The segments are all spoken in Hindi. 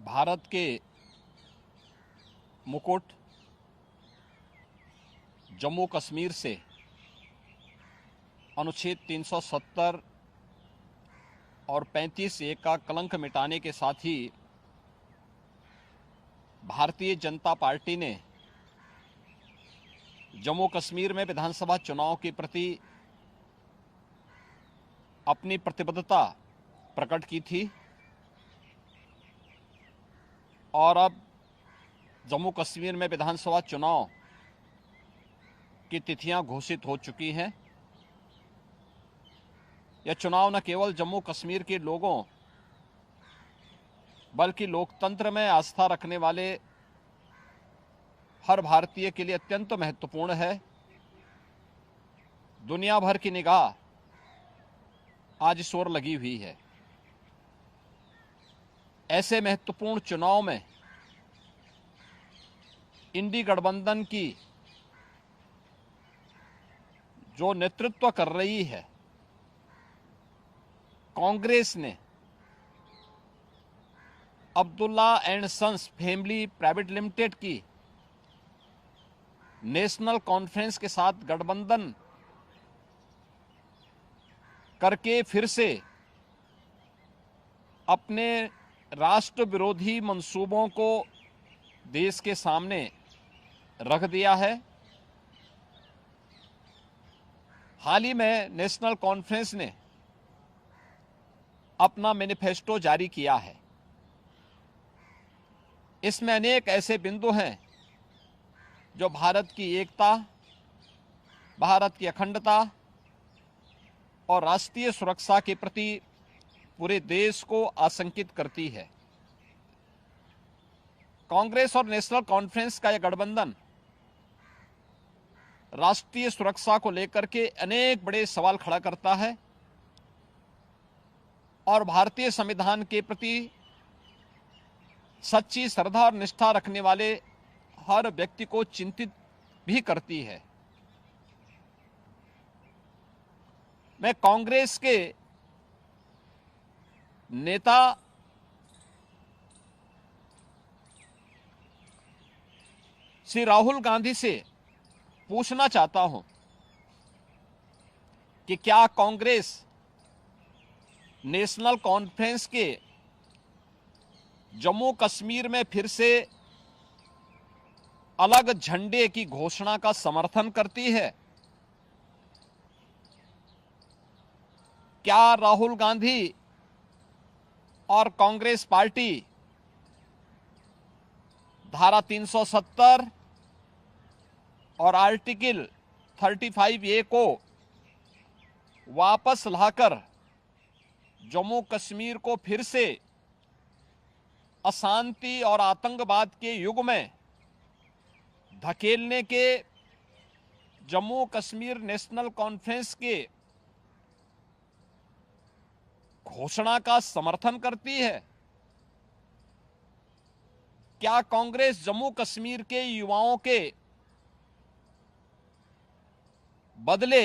भारत के मुकुट जम्मू कश्मीर से अनुच्छेद 370 और 35(1) का कलंक मिटाने के साथ ही भारतीय जनता पार्टी ने जम्मू कश्मीर में विधानसभा चुनाव के प्रति अपनी प्रतिबद्धता प्रकट की थी और अब जम्मू कश्मीर में विधानसभा चुनाव की तिथियां घोषित हो चुकी हैं। यह चुनाव न केवल जम्मू कश्मीर के लोगों बल्कि लोकतंत्र में आस्था रखने वाले हर भारतीय के लिए अत्यंत महत्वपूर्ण है। दुनिया भर की निगाह आज इस ओर लगी हुई है। ऐसे महत्वपूर्ण चुनाव में इंडी गठबंधन की जो नेतृत्व कर रही है कांग्रेस ने Abdullah and sons family private limited की नेशनल कॉन्फ्रेंस के साथ गठबंधन करके फिर से अपने राष्ट्र विरोधी मंसूबों को देश के सामने रख दिया है। हाल ही में नेशनल कॉन्फ्रेंस ने अपना मैनिफेस्टो जारी किया है। इसमें अनेक ऐसे बिंदु हैं जो भारत की एकता, भारत की अखंडता और राष्ट्रीय सुरक्षा के प्रति पूरे देश को आशंकित करती है। कांग्रेस और नेशनल कॉन्फ्रेंस का यह गठबंधन राष्ट्रीय सुरक्षा को लेकर के अनेक बड़े सवाल खड़ा करता है और भारतीय संविधान के प्रति सच्ची श्रद्धा और निष्ठा रखने वाले हर व्यक्ति को चिंतित भी करती है। मैं कांग्रेस के नेता श्री राहुल गांधी से पूछना चाहता हूं कि क्या कांग्रेस नेशनल कॉन्फ्रेंस के जम्मू कश्मीर में फिर से अलग झंडे की घोषणा का समर्थन करती है? क्या राहुल गांधी और कांग्रेस पार्टी धारा 370 और आर्टिकल 35(a) को वापस लाकर जम्मू कश्मीर को फिर से अशांति और आतंकवाद के युग में धकेलने के जम्मू कश्मीर नेशनल कॉन्फ्रेंस के घोषणा का समर्थन करती है? क्या कांग्रेस जम्मू कश्मीर के युवाओं के बदले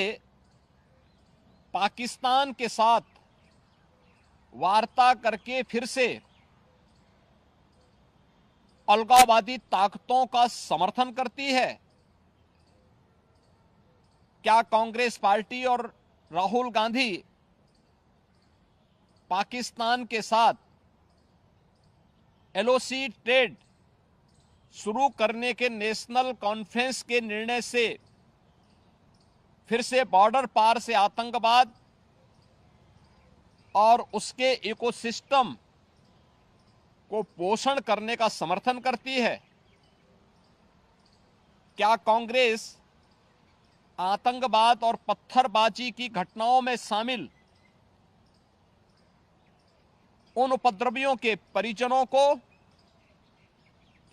पाकिस्तान के साथ वार्ता करके फिर से अलगाववादी ताकतों का समर्थन करती है? क्या कांग्रेस पार्टी और राहुल गांधी पाकिस्तान के साथ एलओसी ट्रेड शुरू करने के नेशनल कॉन्फ्रेंस के निर्णय से फिर से बॉर्डर पार से आतंकवाद और उसके इकोसिस्टम को पोषण करने का समर्थन करती है? क्या कांग्रेस आतंकवाद और पत्थरबाजी की घटनाओं में शामिल उन उपद्रवियों के परिजनों को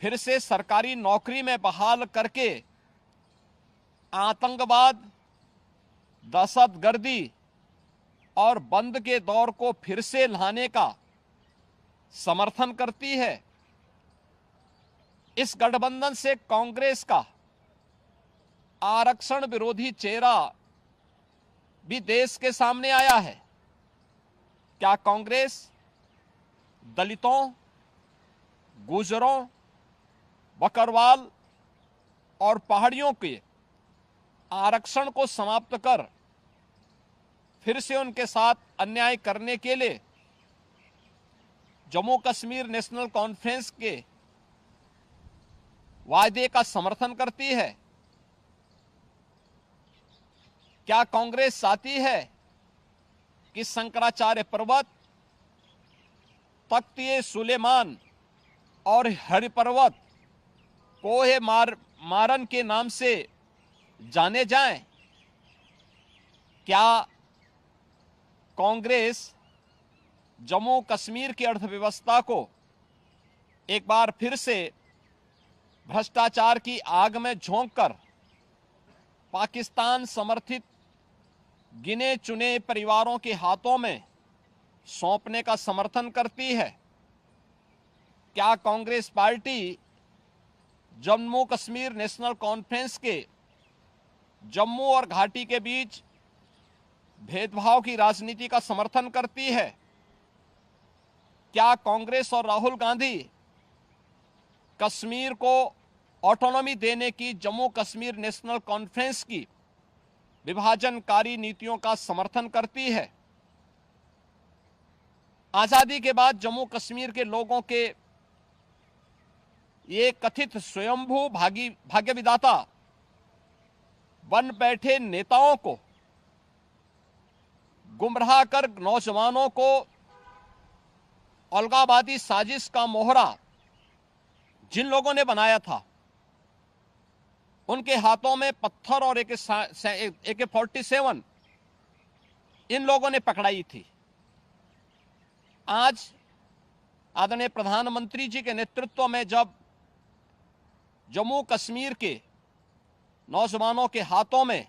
फिर से सरकारी नौकरी में बहाल करके आतंकवाद, दहशतगर्दी और बंद के दौर को फिर से लाने का समर्थन करती है? इस गठबंधन से कांग्रेस का आरक्षण विरोधी चेहरा भी देश के सामने आया है। क्या कांग्रेस दलितों, गुजरों, बकरवाल और पहाड़ियों के आरक्षण को समाप्त कर फिर से उनके साथ अन्याय करने के लिए जम्मू कश्मीर नेशनल कॉन्फ्रेंस के वायदे का समर्थन करती है? क्या कांग्रेस चाहती है कि शंकराचार्य पर्वत, तख्त सुलेमान और हरि पर्वत कोहे मारन के नाम से जाने जाएं? क्या कांग्रेस जम्मू कश्मीर की अर्थव्यवस्था को एक बार फिर से भ्रष्टाचार की आग में झोंककर पाकिस्तान समर्थित गिने चुने परिवारों के हाथों में सौंपने का समर्थन करती है? क्या Congress party Jammu Kashmir national Conference के जम्मू और घाटी के बीच भेदभाव की राजनीति का समर्थन करती है? क्या कांग्रेस और राहुल गांधी कश्मीर को ऑटोनॉमी देने की जम्मू कश्मीर नेशनल कॉन्फ्रेंस की विभाजनकारी नीतियों का समर्थन करती है? आजादी के बाद जम्मू कश्मीर के लोगों के ये कथित स्वयंभू भाग्य विधाता बन बैठे नेताओं को गुमराह कर नौजवानों को अलगाववादी साजिश का मोहरा जिन लोगों ने बनाया था, उनके हाथों में पत्थर और AK-47 इन लोगों ने पकड़ाई थी। आज आदरणीय प्रधानमंत्री जी के नेतृत्व में जब जम्मू कश्मीर के नौजवानों के हाथों में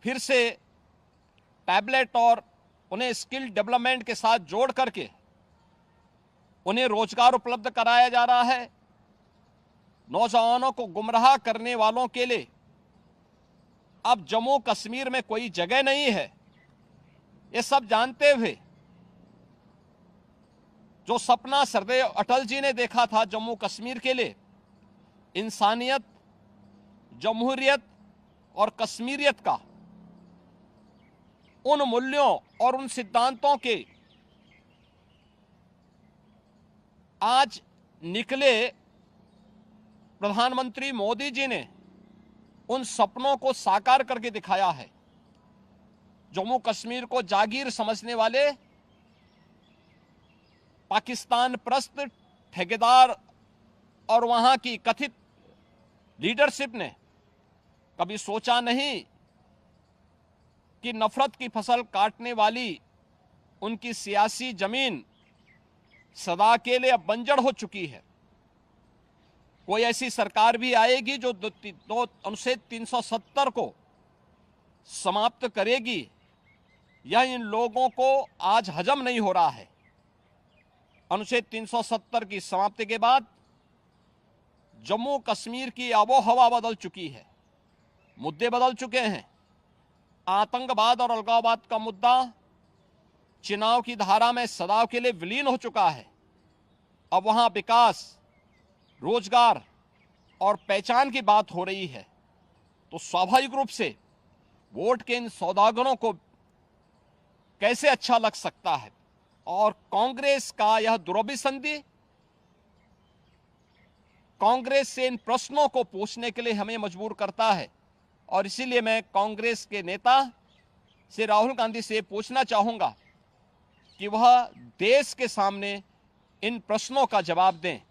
फिर से टैबलेट और उन्हें स्किल डेवलपमेंट के साथ जोड़ करके उन्हें रोजगार उपलब्ध कराया जा रहा है, नौजवानों को गुमराह करने वालों के लिए अब जम्मू कश्मीर में कोई जगह नहीं है, ये सब जानते हुए जो सपना सरदेव अटल जी ने देखा था जम्मू कश्मीर के लिए, इंसानियत, जमहूरियत और कश्मीरियत का, उन मूल्यों और उन सिद्धांतों के आज निकले प्रधानमंत्री मोदी जी ने उन सपनों को साकार करके दिखाया है। जम्मू कश्मीर को जागीर समझने वाले पाकिस्तान परस्त ठेकेदार और वहां की कथित लीडरशिप ने कभी सोचा नहीं कि नफरत की फसल काटने वाली उनकी सियासी जमीन सदा के लिए अब बंजर हो चुकी है। कोई ऐसी सरकार भी आएगी जो अनुच्छेद 370 को समाप्त करेगी, यह इन लोगों को आज हजम नहीं हो रहा है। अनुच्छेद 370 की समाप्ति के बाद जम्मू कश्मीर की आबो हवा बदल चुकी है, मुद्दे बदल चुके हैं। आतंकवाद और अलगाववाद का मुद्दा चुनाव की धारा में सदा के लिए विलीन हो चुका है। अब वहां विकास, रोजगार और पहचान की बात हो रही है, तो स्वाभाविक रूप से वोट के इन सौदागरों को कैसे अच्छा लग सकता है। और कांग्रेस का यह दुरभिसंधि कांग्रेस से इन प्रश्नों को पूछने के लिए हमें मजबूर करता है। और इसीलिए मैं कांग्रेस के नेता से राहुल गांधी से पूछना चाहूंगा कि वह देश के सामने इन प्रश्नों का जवाब दें।